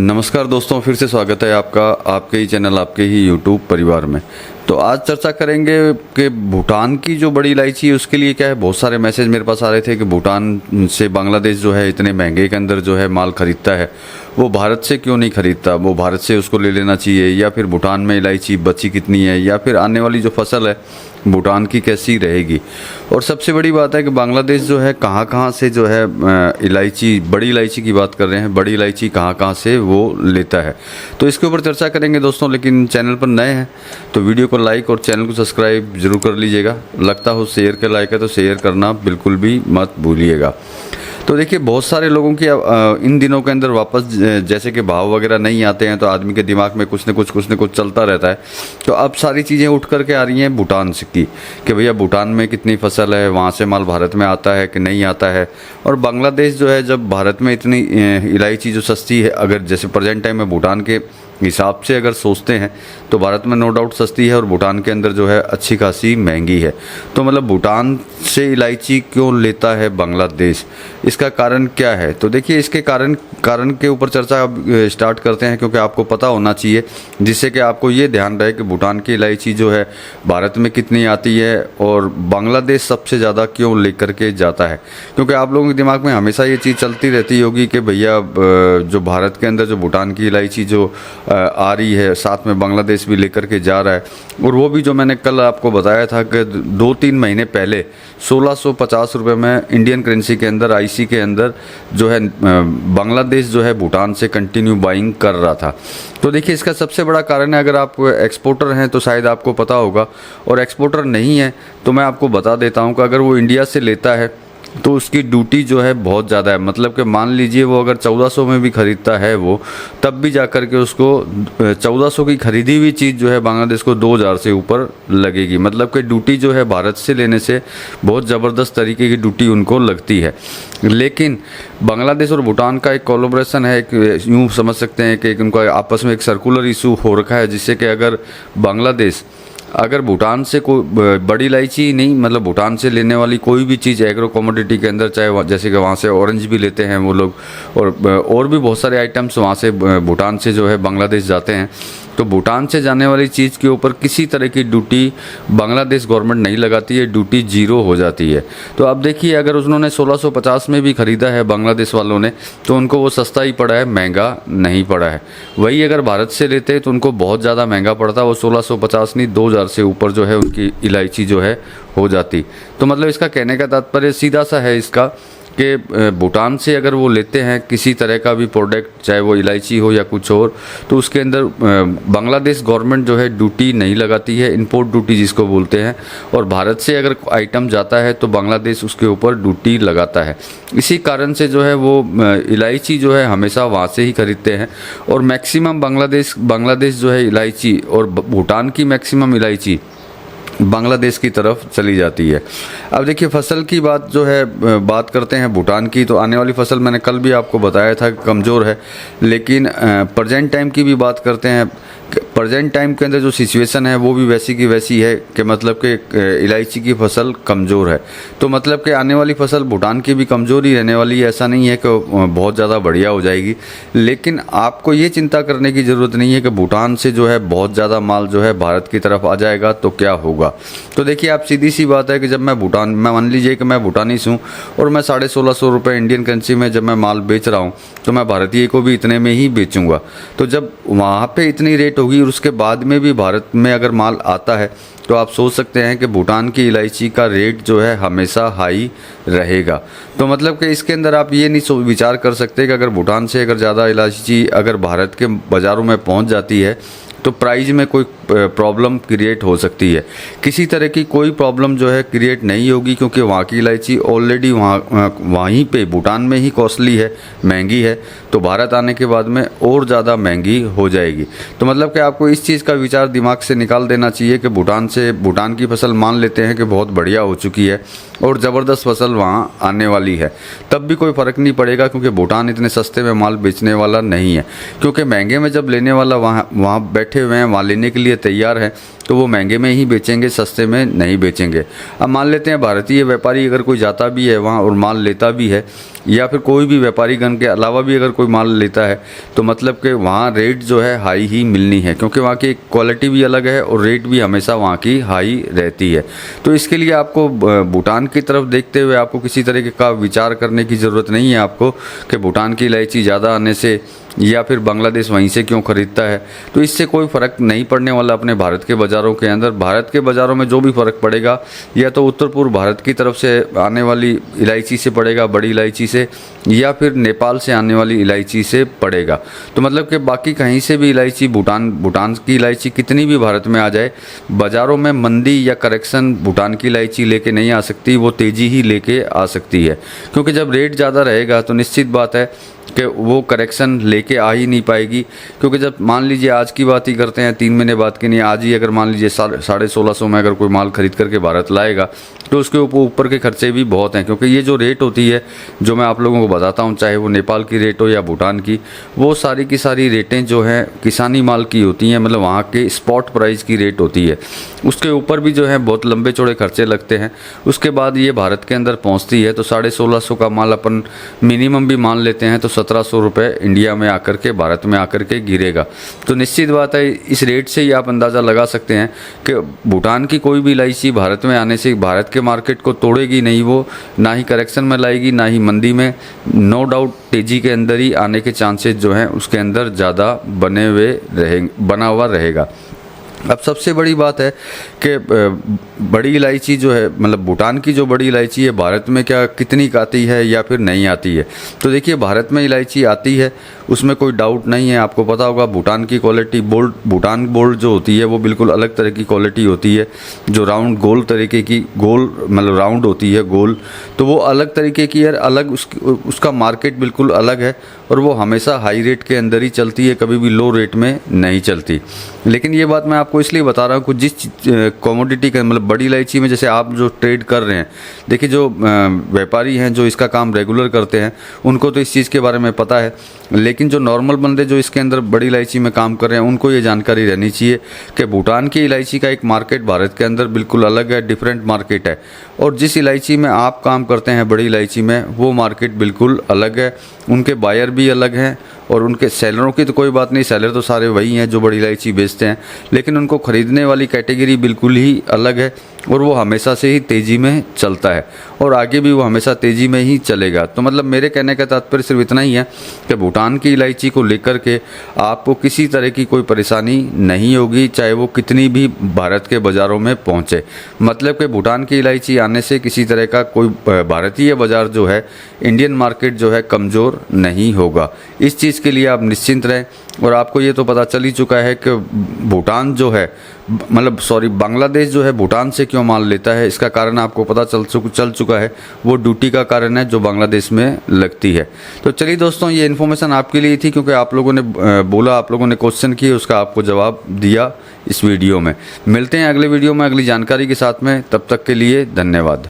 नमस्कार दोस्तों, फिर से स्वागत है आपका आपके ही चैनल आपके ही यूट्यूब परिवार में। तो आज चर्चा करेंगे कि भूटान की जो बड़ी इलायची है उसके लिए क्या है। बहुत सारे मैसेज मेरे पास आ रहे थे कि भूटान से बांग्लादेश जो है इतने महंगे के अंदर जो है माल खरीदता है, वो भारत से क्यों नहीं खरीदता, वो भारत से उसको ले लेना चाहिए, या फिर भूटान में इलायची बची कितनी है, या फिर आने वाली जो फसल है भूटान की कैसी रहेगी। और सबसे बड़ी बात है कि बांग्लादेश जो है कहाँ कहाँ से जो है इलायची, बड़ी इलायची की बात कर रहे हैं, बड़ी इलायची कहाँ कहाँ से वो लेता है। तो इसके ऊपर चर्चा करेंगे दोस्तों। लेकिन चैनल पर नए हैं तो वीडियो को लाइक और चैनल को सब्सक्राइब जरूर कर लीजिएगा। लगता हो शेयर के लायक है तो शेयर करना बिल्कुल भी मत भूलिएगा। तो देखिए, बहुत सारे लोगों की इन दिनों के अंदर वापस जैसे कि भाव वगैरह नहीं आते हैं तो आदमी के दिमाग में कुछ न कुछ चलता रहता है। तो अब सारी चीज़ें उठ करके आ रही हैं भूटान से की कि भैया भूटान में कितनी फसल है, वहाँ से माल भारत में आता है कि नहीं आता है। और बांग्लादेश जो है, जब भारत में इतनी इलायची जो सस्ती है, अगर जैसे प्रेजेंट टाइम में भूटान के हिसाब से अगर सोचते हैं तो भारत में नो डाउट सस्ती है और भूटान के अंदर जो है अच्छी खासी महंगी है। तो मतलब भूटान से इलायची क्यों लेता है बांग्लादेश, इसका कारण क्या है। तो देखिए, इसके कारण के ऊपर चर्चा अब स्टार्ट करते हैं, क्योंकि आपको पता होना चाहिए, जिससे कि आपको ये ध्यान रहे कि भूटान की इलायची जो है भारत में कितनी आती है और बांग्लादेश सबसे ज़्यादा क्यों लेकर के जाता है। क्योंकि आप लोगों के दिमाग में हमेशा ये चीज़ चलती रहती होगी कि भैया जो भारत के अंदर जो भूटान की इलायची जो आ रही है, साथ में बांग्लादेश भी लेकर के जा रहा है। और वो भी जो मैंने कल आपको बताया था कि 2-3 महीने पहले 1650 रुपये में इंडियन करेंसी के अंदर, आईसी के अंदर जो है बांग्लादेश जो है भूटान से कंटिन्यू बाइंग कर रहा था। तो देखिए, इसका सबसे बड़ा कारण है, अगर आप एक्सपोर्टर हैं तो शायद आपको पता होगा, और एक्सपोर्टर नहीं है तो मैं आपको बता देता हूं कि अगर वो इंडिया से लेता है तो उसकी ड्यूटी जो है बहुत ज़्यादा है। मतलब कि मान लीजिए वो अगर 1400 में भी ख़रीदता है वो, तब भी जा कर के उसको 1400 की खरीदी हुई चीज़ जो है बांग्लादेश को 2000 से ऊपर लगेगी। मतलब कि ड्यूटी जो है भारत से लेने से बहुत ज़बरदस्त तरीके की ड्यूटी उनको लगती है। लेकिन बांग्लादेश और भूटान का एक कोलैबोरेशन है, एक यूँ समझ सकते हैं कि उनका आपस में एक सर्कुलर इशू हो रखा है, जिससे कि अगर बांग्लादेश अगर भूटान से कोई बड़ी इलायची नहीं, मतलब भूटान से लेने वाली कोई भी चीज़ एग्रो कमोडिटी के अंदर, चाहे जैसे कि वहाँ से ऑरेंज भी लेते हैं वो लोग, और भी बहुत सारे आइटम्स वहाँ से भूटान से जो है बांग्लादेश जाते हैं, तो भूटान से जाने वाली चीज़ के ऊपर किसी तरह की ड्यूटी बांग्लादेश गवर्नमेंट नहीं लगाती है, ड्यूटी जीरो हो जाती है। तो अब देखिए, अगर उन्होंने 1650 में भी ख़रीदा है बांग्लादेश वालों ने, तो उनको वो सस्ता ही पड़ा है, महंगा नहीं पड़ा है। वही अगर भारत से लेते तो उनको बहुत ज़्यादा महंगा पड़ता, वो 1650 नहीं 2000 से ऊपर जो है उनकी इलायची जो है हो जाती। तो मतलब इसका कहने का तात्पर्य सीधा सा है इसका कि भूटान से अगर वो लेते हैं किसी तरह का भी प्रोडक्ट, चाहे वो इलायची हो या कुछ और, तो उसके अंदर बांग्लादेश गवर्नमेंट जो है ड्यूटी नहीं लगाती है, इंपोर्ट ड्यूटी जिसको बोलते हैं। और भारत से अगर आइटम जाता है तो बांग्लादेश उसके ऊपर ड्यूटी लगाता है। इसी कारण से जो है वो इलायची जो है हमेशा वहाँ से ही खरीदते हैं। और मैक्सिमम बांग्लादेश जो है इलायची, और भूटान की मैक्सिमम इलायची बांग्लादेश की तरफ चली जाती है। अब देखिए, फसल की बात जो है बात करते हैं भूटान की, तो आने वाली फसल मैंने कल भी आपको बताया था कमज़ोर है। लेकिन प्रेजेंट टाइम की भी बात करते हैं। प्रेजेंट टाइम के अंदर जो सिचुएशन है वो भी वैसी की वैसी है कि मतलब कि इलायची की फसल कमज़ोर है। तो मतलब कि आने वाली फसल भूटान की भी कमज़ोर ही रहने वाली है, ऐसा नहीं है कि बहुत ज़्यादा बढ़िया हो जाएगी। लेकिन आपको ये चिंता करने की ज़रूरत नहीं है कि भूटान से जो है बहुत ज़्यादा माल जो है भारत की तरफ आ जाएगा तो क्या होगा। तो देखिए, आप सीधी सी बात है कि जब मैं मान लीजिए कि मैं भूटानीस हूँ और मैं 1650 रुपये इंडियन करेंसी में जब मैं माल बेच रहा हूँ, तो मैं भारतीय को भी इतने में ही बेचूंगा। तो जब वहाँ पे इतनी रेट होगी और उसके बाद में भी भारत में अगर माल आता है, तो आप सोच सकते हैं कि भूटान की इलायची का रेट जो है हमेशा हाई रहेगा। तो मतलब कि इसके अंदर आप ये नहीं विचार कर सकते कि अगर भूटान से अगर ज़्यादा इलायची अगर भारत के बाज़ारों में पहुंच जाती है तो प्राइस में कोई प्रॉब्लम क्रिएट हो सकती है। किसी तरह की कोई प्रॉब्लम जो है क्रिएट नहीं होगी, क्योंकि वहाँ की इलायची ऑलरेडी वहीं पे भूटान में ही कॉस्टली है, महंगी है। तो भारत आने के बाद में और ज़्यादा महंगी हो जाएगी। तो मतलब कि आपको इस चीज़ का विचार दिमाग से निकाल देना चाहिए कि भूटान की फसल मान लेते हैं कि बहुत बढ़िया हो चुकी है और ज़बरदस्त फसल वहाँ आने वाली है, तब भी कोई फ़र्क नहीं पड़ेगा, क्योंकि भूटान इतने सस्ते में माल बेचने वाला नहीं है। क्योंकि महंगे में जब लेने वाला वहाँ बैठे हुए हैं, वहाँ लेने के लिए तैयार हैं, तो वो महंगे में ही बेचेंगे, सस्ते में नहीं बेचेंगे। अब मान लेते हैं भारतीय व्यापारी अगर कोई जाता भी है वहाँ और माल लेता भी है, या फिर कोई भी व्यापारीगण के अलावा भी अगर कोई माल लेता है तो मतलब कि वहाँ रेट जो है हाई ही मिलनी है, क्योंकि वहाँ की क्वालिटी भी अलग है और रेट भी हमेशा वहाँ की हाई रहती है। तो इसके लिए आपको भूटान की तरफ देखते हुए आपको किसी तरीके का विचार करने की ज़रूरत नहीं है आपको कि भूटान की इलायची ज़्यादा आने से या फिर बांग्लादेश वहीं से क्यों ख़रीदता है। तो इससे कोई फ़र्क नहीं पड़ने वाला अपने भारत के बाज़ारों के अंदर। भारत के बाज़ारों में जो भी फ़र्क पड़ेगा या तो उत्तर पूर्व भारत की तरफ से आने वाली इलायची से पड़ेगा, बड़ी इलायची से, या फिर नेपाल से आने वाली इलायची से पड़ेगा। तो मतलब कि बाकी कहीं से भी इलायची, भूटान की इलायची कितनी भी भारत में आ जाए, बाज़ारों में मंदी या करेक्शन भूटान की इलायची लेके नहीं आ सकती, वो तेज़ी ही लेके आ सकती है। क्योंकि जब रेट ज़्यादा रहेगा तो निश्चित बात है कि वो करेक्शन लेके आ ही नहीं पाएगी। क्योंकि जब मान लीजिए आज की बात ही करते हैं, 3 महीने बाद की नहीं, आज ही अगर मान लीजिए 1650 में अगर कोई माल खरीद करके भारत लाएगा तो उसके ऊपर के खर्चे भी बहुत हैं। क्योंकि ये जो रेट होती है जो मैं आप लोगों को बताता हूँ, चाहे वो नेपाल की रेट हो या भूटान की, वो सारी की सारी रेटें जो हैं किसानी माल की होती हैं, मतलब वहाँ के स्पॉट प्राइस की रेट होती है। उसके ऊपर भी जो है बहुत लंबे चौड़े खर्चे लगते हैं। उसके बाद ये भारत के अंदर पहुँचती है तो 1650 का माल अपन मिनिमम भी मान लेते हैं तो 1700 रुपये इंडिया में आकर के, भारत में आकर के गिरेगा। तो निश्चित बात है इस रेट से ही आप अंदाज़ा लगा सकते हैं कि भूटान की कोई भी इलायची भारत में आने से भारत के मार्केट को तोड़ेगी नहीं, वो ना ही करेक्शन में लाएगी ना ही मंदी में। नो डाउट तेज़ी के अंदर ही आने के चांसेस जो हैं उसके अंदर ज़्यादा बना हुआ रहेगा। अब सबसे बड़ी बात है कि बड़ी इलायची जो है, मतलब भूटान की जो बड़ी इलायची है, भारत में क्या कितनी आती है या फिर नहीं आती है। तो देखिए भारत में इलायची आती है, उसमें कोई डाउट नहीं है। आपको पता होगा भूटान की क्वालिटी भूटान गोल्ड जो होती है वो बिल्कुल अलग तरह की क्वालिटी होती है, जो राउंड गोल तरीके की, गोल मतलब राउंड होती है गोल, तो वो अलग तरीके की है, अलग उसका मार्केट बिल्कुल अलग है और वो हमेशा हाई रेट के अंदर ही चलती है, कभी भी लो रेट में नहीं चलती। लेकिन ये बात मैं आपको इसलिए बता रहा हूँ कि जिस कमोडिटी का मतलब बड़ी इलायची में जैसे आप जो ट्रेड कर रहे हैं, देखिए जो व्यापारी हैं जो इसका काम रेगुलर करते हैं उनको तो इस चीज़ के बारे में पता है, लेकिन जो नॉर्मल बंदे जो इसके अंदर बड़ी इलायची में काम कर रहे हैं उनको ये जानकारी रहनी चाहिए कि भूटान की इलायची का एक मार्केट भारत के अंदर बिल्कुल अलग है, डिफरेंट मार्केट है। और जिस इलायची में आप काम करते हैं बड़ी इलायची में, वो मार्केट बिल्कुल अलग है, उनके बायर भी अलग हैं और उनके सेलरों की तो कोई बात नहीं, सेलर तो सारे वही हैं जो बड़ी इलायची बेचते हैं, लेकिन उनको ख़रीदने वाली कैटेगरी बिल्कुल ही अलग है और वो हमेशा से ही तेज़ी में चलता है और आगे भी वो हमेशा तेज़ी में ही चलेगा। तो मतलब मेरे कहने का तात्पर्य सिर्फ इतना ही है कि भूटान की इलायची को लेकर के आपको किसी तरह की कोई परेशानी नहीं होगी, चाहे वो कितनी भी भारत के बाज़ारों में पहुँचे। मतलब कि भूटान की इलायची आने से किसी तरह का कोई भारतीय बाज़ार जो है, इंडियन मार्केट जो है कमज़ोर नहीं होगा। इस चीज़ के लिए आप निश्चिंत रहें। और आपको ये तो पता चल ही चुका है कि भूटान जो है, मतलब सॉरी बांग्लादेश जो है भूटान से क्यों माल लेता है, इसका कारण आपको पता चल चुका है। वो ड्यूटी का कारण है जो बांग्लादेश में लगती है। तो चलिए दोस्तों, ये इन्फॉर्मेशन आपके लिए थी क्योंकि आप लोगों ने बोला, आप लोगों ने क्वेश्चन किए, उसका आपको जवाब दिया इस वीडियो में। मिलते हैं अगले वीडियो में अगली जानकारी के साथ में, तब तक के लिए धन्यवाद।